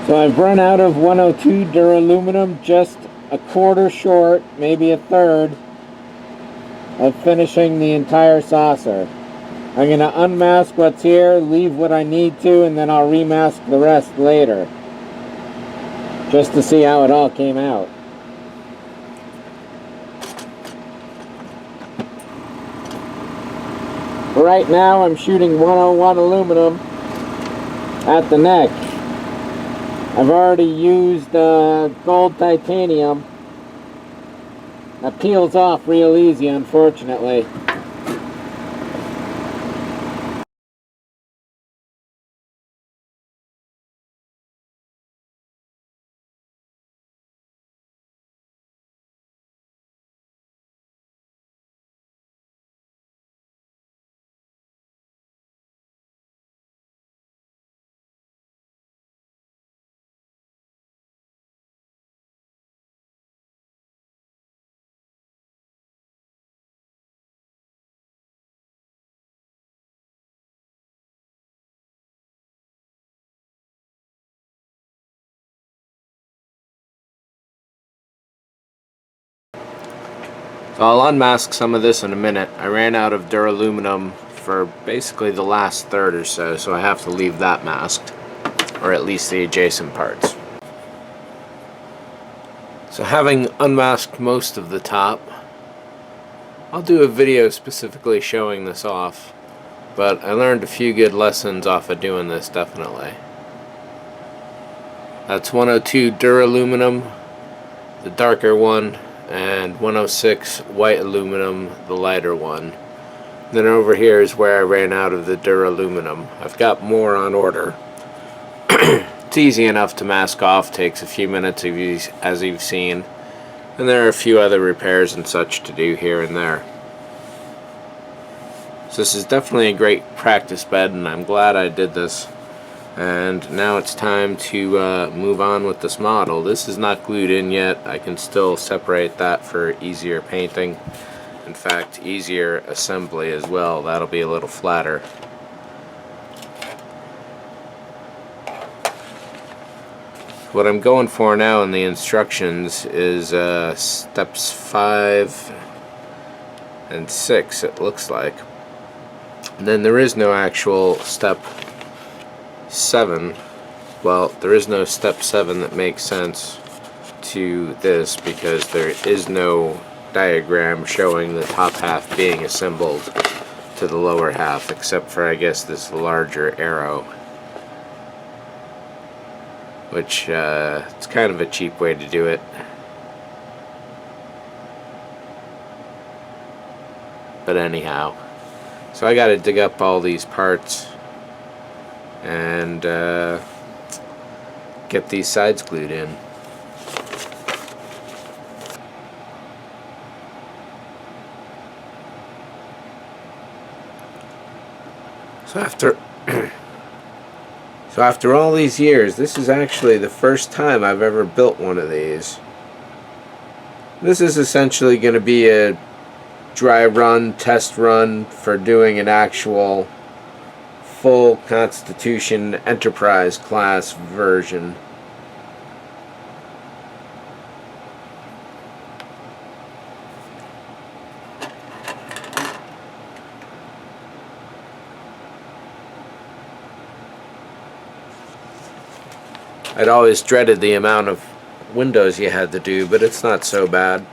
So I've run out of 102 duraluminum, just a quarter short, maybe a third, of finishing the entire saucer. I'm going to unmask what's here, leave what I need to, and then I'll remask the rest later, just to see how it all came out. Right now I'm shooting 101 aluminum at the neck. I've already used gold titanium. That peels off real easy, unfortunately. So I'll unmask some of this in a minute. I ran out of duraluminum for basically the last third or so, so I have to leave that masked, or at least the adjacent parts. So having unmasked most of the top, I'll do a video specifically showing this off, but I learned a few good lessons off of doing this, definitely. That's 102 duraluminum, the darker one, and 106 white aluminum, the lighter one. Then over here is where I ran out of the duraluminum. I've got more on order. It's easy enough to mask off, takes a few minutes as you've seen, and there are a few other repairs and such to do here and there. So this is definitely a great practice bed, and I'm glad I did this. And now it's time to move on with this model. This is not glued in yet. I can still separate that for easier painting. In fact, easier assembly as well. That'll be a little flatter. What I'm going for now in the instructions is steps 5 and 6, it looks like. And then there is no actual step 7. Well, there is no step 7 that makes sense to this, because there is no diagram showing the top half being assembled to the lower half, except for, I guess, this larger arrow, which it's kind of a cheap way to do it. But anyhow, so I gotta dig up all these parts and get these sides glued in. So after all these years, this is actually the first time I've ever built one of these. This is essentially going to be a dry run, test run for doing an actual full Constitution Enterprise class version. I'd always dreaded the amount of windows you had to do, but it's not so bad.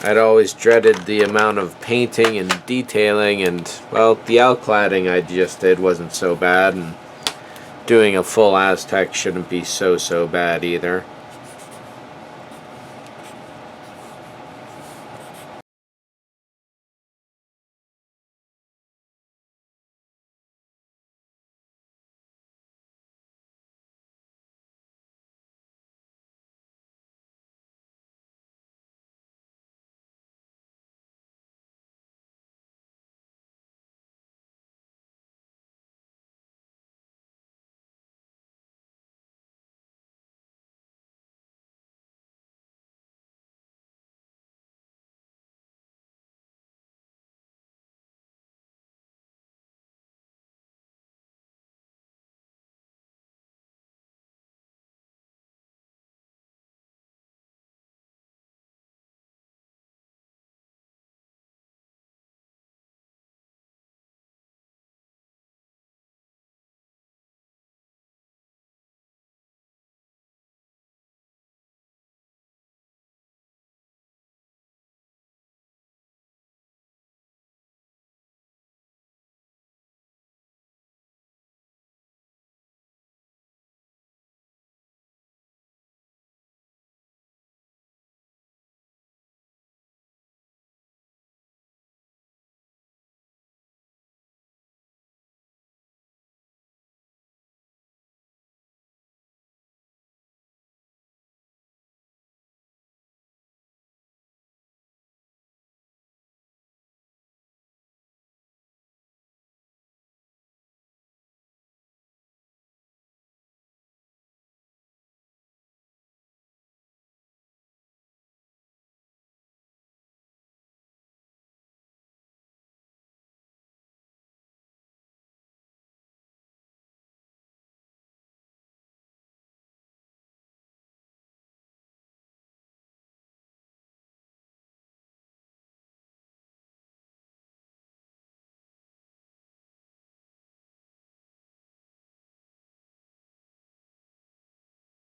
I'd always dreaded the amount of painting and detailing, and, well, the Alcladding I just did wasn't so bad, and doing a full Aztec shouldn't be so bad either.